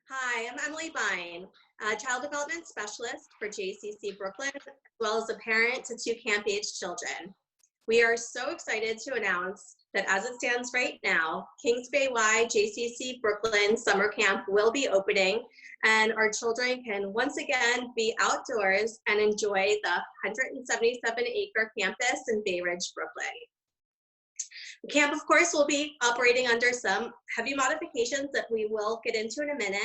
Hi, I'm Emily Vine, a child development specialist for JCC Brooklyn, as well as a parent to two camp-age children. We are so excited to announce that as it stands right now, Kings Bay Y JCC Brooklyn Summer Camp will be opening, and our children can once again be outdoors and enjoy the 177-acre campus in Bay Ridge, Brooklyn. The camp, of course, will be operating under some heavy modifications that we will get into in a minute.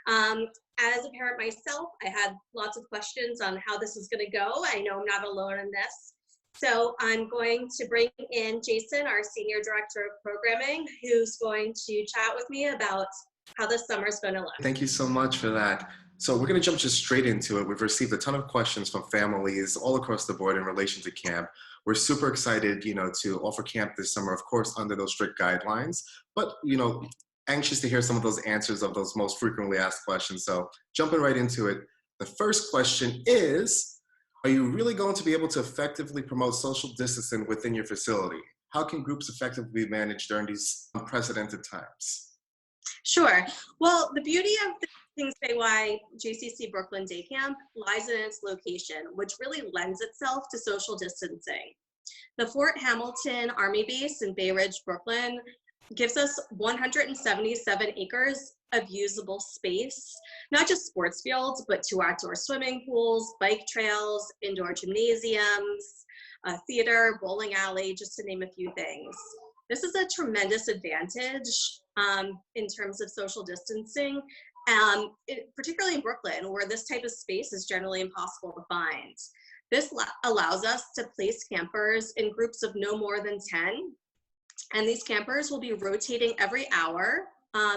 Um, as a parent myself, I had lots of questions on how this is going to go. I know I'm not alone in this. So I'm going to bring in Jason, our Senior Director of Programming, who's going to chat with me about how this summer is going to look. Thank you so much for that. So we're going to jump just straight into it. We've received a ton of questions from families all across the board in relation to camp. We're super excited, to offer camp this summer, of course, under those strict guidelines, but, anxious to hear some of those answers of those most frequently asked questions. So jumping right into it, the first question is, are you really going to be able to effectively promote social distancing within your facility? How can groups effectively be managed during these unprecedented times? Sure. Well, the beauty of the Kings Bay Y JCC Brooklyn Day Camp lies in its location, which really lends itself to social distancing. The Fort Hamilton Army Base in Bay Ridge, Brooklyn gives us 177 acres of usable space, not just sports fields, but two outdoor swimming pools, bike trails, indoor gymnasiums, a theater, bowling alley, just to name a few things. This is a tremendous advantage in terms of social distancing, particularly in Brooklyn, where this type of space is generally impossible to find. This allows us to place campers in groups of no more than 10, and these campers will be rotating every hour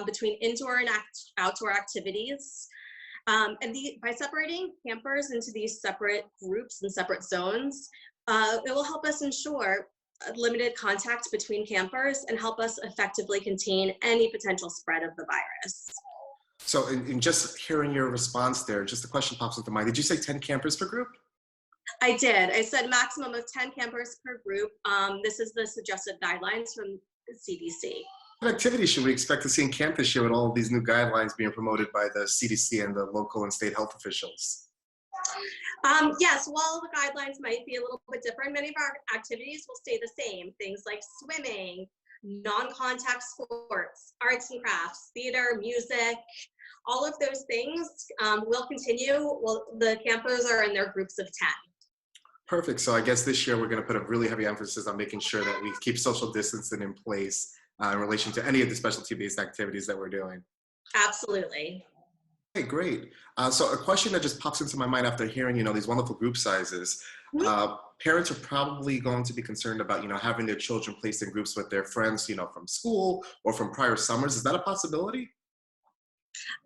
between indoor and outdoor activities. By separating campers into these separate groups and separate zones, it will help us ensure limited contact between campers and help us effectively contain any potential spread of the virus. So in just hearing your response there, just a question pops into mind. Did you say 10 campers per group? I did. I said maximum of 10 campers per group. This is the suggested guidelines from the CDC. What activities should we expect to see in camp this year with all of these new guidelines being promoted by the CDC and the local and state health officials? Yes, while the guidelines might be a little bit different, many of our activities will stay the same. Things like swimming, non-contact sports, arts and crafts, theater, music, all of those things will continue. Well, the campers are in their groups of 10. Perfect. So I guess this year we're going to put a really heavy emphasis on making sure that we keep social distancing in place in relation to any of the specialty-based activities that we're doing. Absolutely. Okay, great. So a question that just pops into my mind after hearing, these wonderful group sizes. Parents are probably going to be concerned about, having their children placed in groups with their friends, from school or from prior summers. Is that a possibility?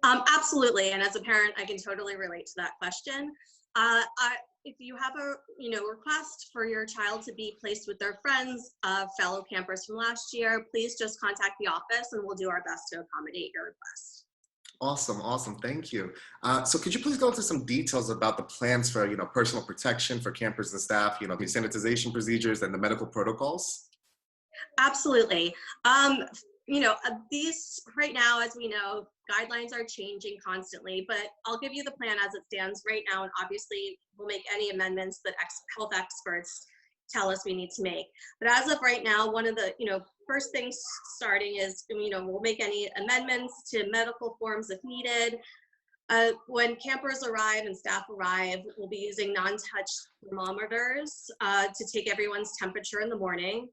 Absolutely. And as a parent, I can totally relate to that question. If you have a request for your child to be placed with their friends, fellow campers from last year, please just contact the office and we'll do our best to accommodate your request. Awesome. Thank you. So could you please go into some details about the plans for, personal protection for campers and staff, the sanitization procedures and the medical protocols? Absolutely. These right now, as we know, guidelines are changing constantly, but I'll give you the plan as it stands right now, and obviously we'll make any amendments that health experts tell us we need to make. But as of right now, one of the first things starting is we'll make any amendments to medical forms if needed. When campers arrive and staff arrive, we'll be using non-touch thermometers to take everyone's temperature in the morning.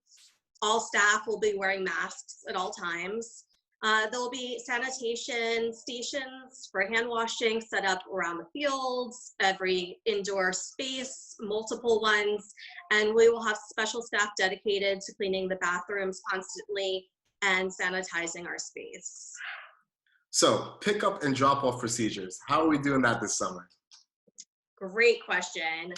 All staff will be wearing masks at all times. There'll be sanitation stations for hand washing set up around the fields, every indoor space, multiple ones, and we will have special staff dedicated to cleaning the bathrooms constantly and sanitizing our space. So pick up and drop off procedures. How are we doing that this summer? Great question.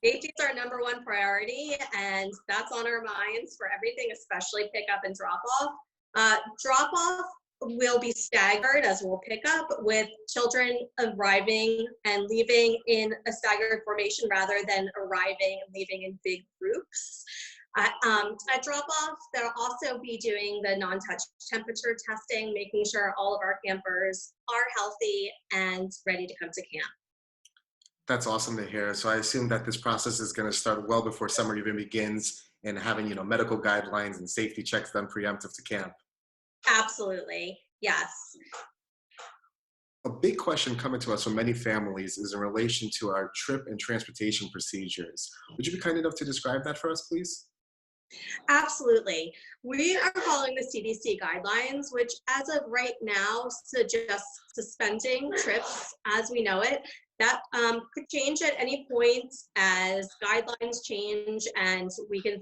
Safety is our number one priority, and that's on our minds for everything, especially pick up and drop off. Drop off will be staggered as we'll pick up, with children arriving and leaving in a staggered formation rather than arriving and leaving in big groups. At drop-off, they'll also be doing the non-touch temperature testing, making sure all of our campers are healthy and ready to come to camp. That's awesome to hear. So I assume that this process is going to start well before summer even begins and having, medical guidelines and safety checks done preemptive to camp. Absolutely, yes. A big question coming to us from many families is in relation to our trip and transportation procedures. Would you be kind enough to describe that for us, please? Absolutely. We are following the CDC guidelines, which as of right now suggests suspending trips as we know it. That could change at any point as guidelines change and we can,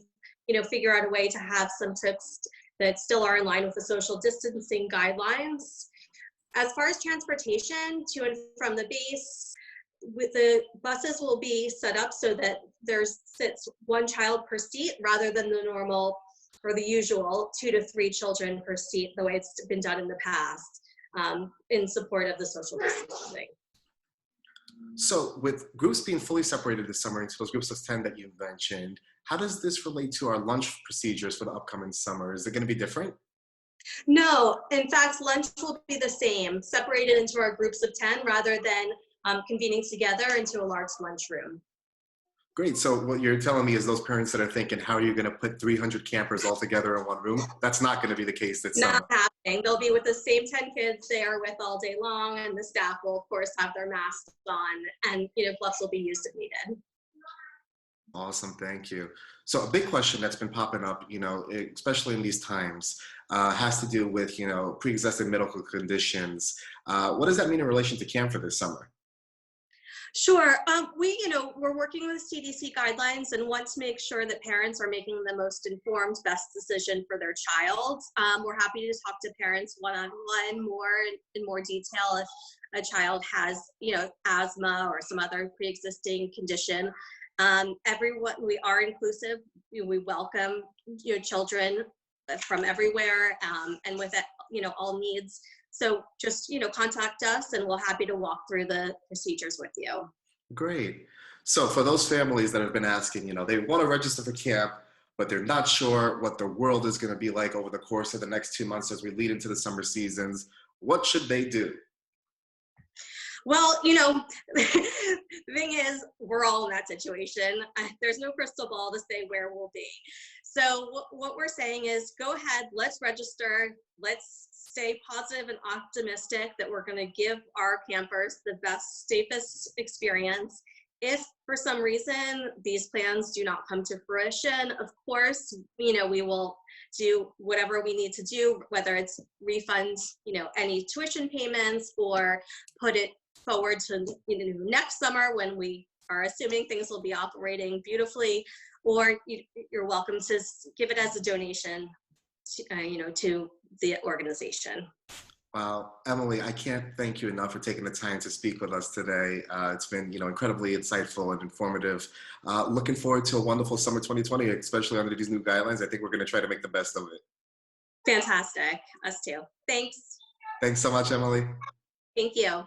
figure out a way to have some trips that still are in line with the social distancing guidelines. As far as transportation to and from the base, with the buses will be set up so that sits one child per seat rather than the normal or the usual 2 to 3 children per seat, the way it's been done in the past, in support of the social distancing. So with groups being fully separated this summer into those groups of 10 that you mentioned, how does this relate to our lunch procedures for the upcoming summer? Is it going to be different? No, in fact, lunch will be the same, separated into our groups of 10 rather than convening together into a large lunchroom. Great. So what you're telling me is those parents that are thinking, how are you going to put 300 campers all together in one room? That's not going to be the case this summer. Not happening. They'll be with the same 10 kids they are with all day long, and the staff will, of course, have their masks on, and gloves will be used if needed. Awesome. Thank you. So a big question that's been popping up, especially in these times, has to do with, pre-existing medical conditions. What does that mean in relation to camp for this summer? Sure. We're working with CDC guidelines and want to make sure that parents are making the most informed, best decision for their child. We're happy to talk to parents one-on-one in more detail if a child has, asthma or some other pre-existing condition. Everyone, we are inclusive. We welcome children from everywhere and with all needs. So just contact us and we're happy to walk through the procedures with you. Great. So for those families that have been asking, they want to register for camp, but they're not sure what the world is going to be like over the course of the next 2 months as we lead into the summer seasons, what should they do? Well, the thing is, we're all in that situation. There's no crystal ball to say where we'll be. So what we're saying is go ahead, let's register. Let's stay positive and optimistic that we're going to give our campers the best, safest experience. If for some reason these plans do not come to fruition, of course, we will do whatever we need to do, whether it's refund, any tuition payments or put it forward to next summer when we are assuming things will be operating beautifully, or you're welcome to give it as a donation to the organization. Wow, Emily, I can't thank you enough for taking the time to speak with us today. It's been, incredibly insightful and informative. Looking forward to a wonderful summer 2020, especially under these new guidelines. I think we're going to try to make the best of it. Fantastic. Us too. Thanks. Thanks so much, Emily. Thank you.